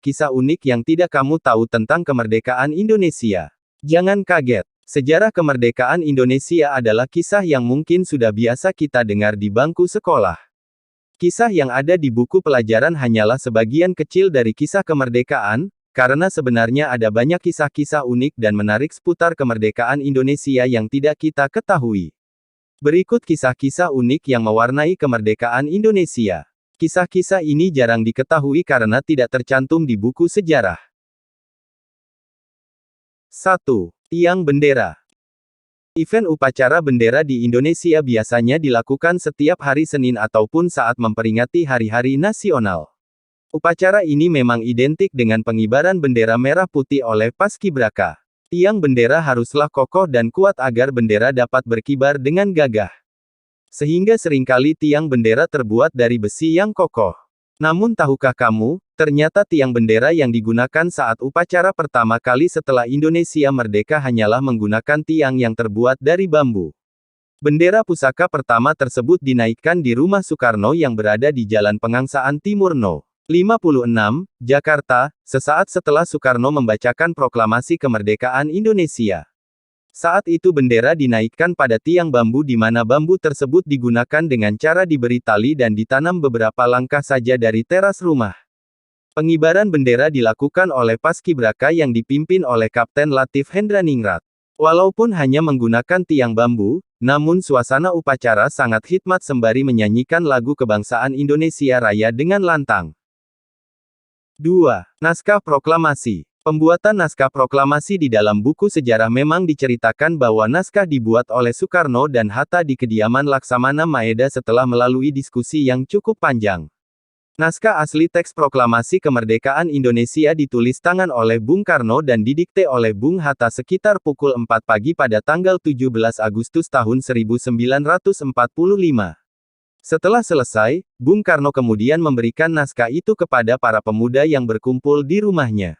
kisah unik yang tidak kamu tahu tentang kemerdekaan Indonesia. Jangan kaget, sejarah kemerdekaan Indonesia adalah kisah yang mungkin sudah biasa kita dengar di bangku sekolah. Kisah yang ada di buku pelajaran hanyalah sebagian kecil dari kisah kemerdekaan, karena sebenarnya ada banyak kisah-kisah unik dan menarik seputar kemerdekaan Indonesia yang tidak kita ketahui. Berikut kisah-kisah unik yang mewarnai kemerdekaan Indonesia. Kisah-kisah ini jarang diketahui karena tidak tercantum di buku sejarah. 1. Tiang bendera. Event upacara bendera di Indonesia biasanya dilakukan setiap hari Senin ataupun saat memperingati hari-hari nasional. Upacara ini memang identik dengan pengibaran bendera merah putih oleh paskibraka. Tiang bendera haruslah kokoh dan kuat agar bendera dapat berkibar dengan gagah. Sehingga seringkali tiang bendera terbuat dari besi yang kokoh. Namun tahukah kamu, ternyata tiang bendera yang digunakan saat upacara pertama kali setelah Indonesia merdeka hanyalah menggunakan tiang yang terbuat dari bambu. Bendera pusaka pertama tersebut dinaikkan di rumah Soekarno yang berada di Jalan Pengangsaan Timur No. 56, Jakarta, sesaat setelah Soekarno membacakan proklamasi kemerdekaan Indonesia. Saat itu bendera dinaikkan pada tiang bambu di mana bambu tersebut digunakan dengan cara diberi tali dan ditanam beberapa langkah saja dari teras rumah. Pengibaran bendera dilakukan oleh paskibraka yang dipimpin oleh Kapten Latif Hendraningrat. Walaupun hanya menggunakan tiang bambu, namun suasana upacara sangat hikmat sembari menyanyikan lagu kebangsaan Indonesia Raya dengan lantang. 2. Naskah Proklamasi. Pembuatan naskah proklamasi di dalam buku sejarah memang diceritakan bahwa naskah dibuat oleh Soekarno dan Hatta di kediaman Laksamana Maeda setelah melalui diskusi yang cukup panjang. Naskah asli teks proklamasi kemerdekaan Indonesia ditulis tangan oleh Bung Karno dan didikte oleh Bung Hatta sekitar pukul 4 pagi pada tanggal 17 Agustus tahun 1945. Setelah selesai, Bung Karno kemudian memberikan naskah itu kepada para pemuda yang berkumpul di rumahnya.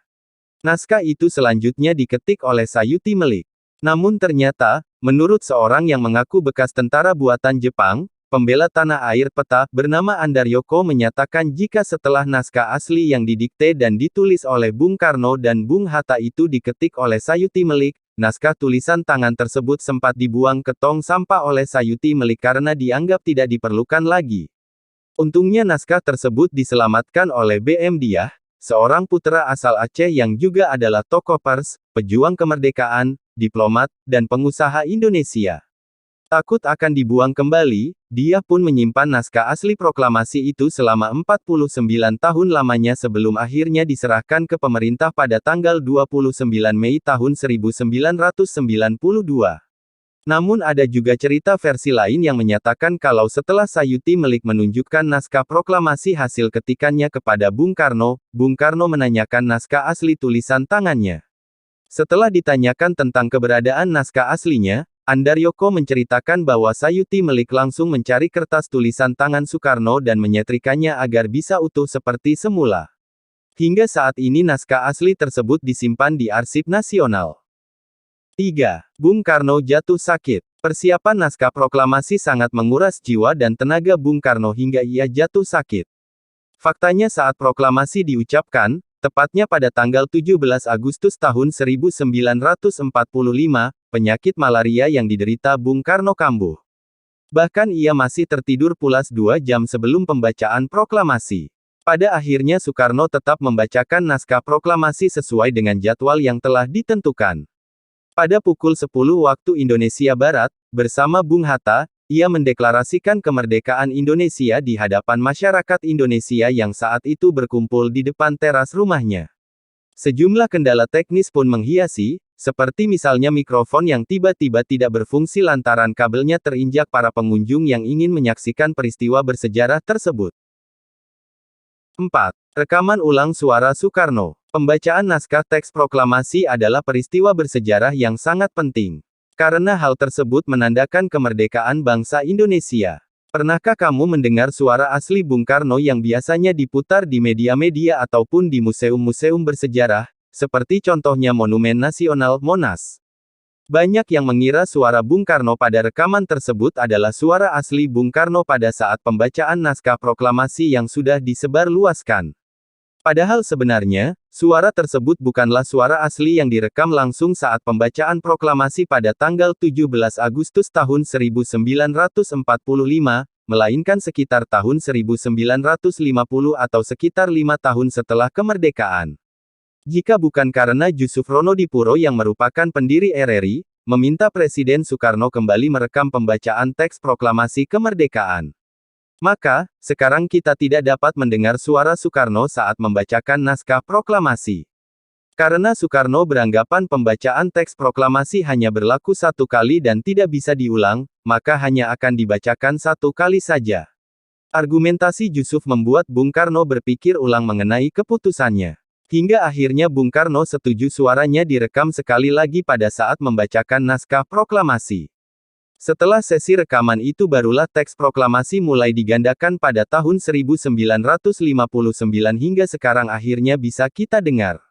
Naskah itu selanjutnya diketik oleh Sayuti Melik. Namun ternyata, menurut seorang yang mengaku bekas tentara buatan Jepang, pembela tanah air peta, bernama Andaryoko menyatakan jika setelah naskah asli yang didikte dan ditulis oleh Bung Karno dan Bung Hatta itu diketik oleh Sayuti Melik, naskah tulisan tangan tersebut sempat dibuang ke tong sampah oleh Sayuti Melik karena dianggap tidak diperlukan lagi. Untungnya naskah tersebut diselamatkan oleh B.M. Diah, seorang putra asal Aceh yang juga adalah tokoh pers, pejuang kemerdekaan, diplomat, dan pengusaha Indonesia. Takut akan dibuang kembali, dia pun menyimpan naskah asli proklamasi itu selama 49 tahun lamanya sebelum akhirnya diserahkan ke pemerintah pada tanggal 29 Mei tahun 1992. Namun ada juga cerita versi lain yang menyatakan kalau setelah Sayuti Melik menunjukkan naskah proklamasi hasil ketikannya kepada Bung Karno menanyakan naskah asli tulisan tangannya. Setelah ditanyakan tentang keberadaan naskah aslinya, Andaryoko menceritakan bahwa Sayuti Melik langsung mencari kertas tulisan tangan Soekarno dan menyetrikanya agar bisa utuh seperti semula. Hingga saat ini naskah asli tersebut disimpan di Arsip Nasional. 3. Bung Karno jatuh sakit. Persiapan naskah proklamasi sangat menguras jiwa dan tenaga Bung Karno hingga ia jatuh sakit. Faktanya saat proklamasi diucapkan, tepatnya pada tanggal 17 Agustus tahun 1945, penyakit malaria yang diderita Bung Karno kambuh. Bahkan ia masih tertidur pulas 2 jam sebelum pembacaan proklamasi. Pada akhirnya Soekarno tetap membacakan naskah proklamasi sesuai dengan jadwal yang telah ditentukan. Pada pukul 10 waktu Indonesia Barat, bersama Bung Hatta, ia mendeklarasikan kemerdekaan Indonesia di hadapan masyarakat Indonesia yang saat itu berkumpul di depan teras rumahnya. Sejumlah kendala teknis pun menghiasi, seperti misalnya mikrofon yang tiba-tiba tidak berfungsi lantaran kabelnya terinjak para pengunjung yang ingin menyaksikan peristiwa bersejarah tersebut. 4. Rekaman ulang suara Soekarno. Pembacaan naskah teks proklamasi adalah peristiwa bersejarah yang sangat penting. Karena hal tersebut menandakan kemerdekaan bangsa Indonesia. Pernahkah kamu mendengar suara asli Bung Karno yang biasanya diputar di media-media ataupun di museum-museum bersejarah, seperti contohnya Monumen Nasional Monas? Banyak yang mengira suara Bung Karno pada rekaman tersebut adalah suara asli Bung Karno pada saat pembacaan naskah proklamasi yang sudah disebarluaskan. Padahal sebenarnya, suara tersebut bukanlah suara asli yang direkam langsung saat pembacaan proklamasi pada tanggal 17 Agustus tahun 1945, melainkan sekitar tahun 1950 atau sekitar 5 tahun setelah kemerdekaan. Jika bukan karena Jusuf Ronodipuro yang merupakan pendiri RRI, meminta Presiden Soekarno kembali merekam pembacaan teks proklamasi kemerdekaan, maka, sekarang kita tidak dapat mendengar suara Soekarno saat membacakan naskah proklamasi. Karena Soekarno beranggapan pembacaan teks proklamasi hanya berlaku satu kali dan tidak bisa diulang, maka hanya akan dibacakan satu kali saja. Argumentasi Jusuf membuat Bung Karno berpikir ulang mengenai keputusannya. Hingga akhirnya Bung Karno setuju suaranya direkam sekali lagi pada saat membacakan naskah proklamasi. Setelah sesi rekaman itu barulah teks proklamasi mulai digandakan pada tahun 1959 hingga sekarang akhirnya bisa kita dengar.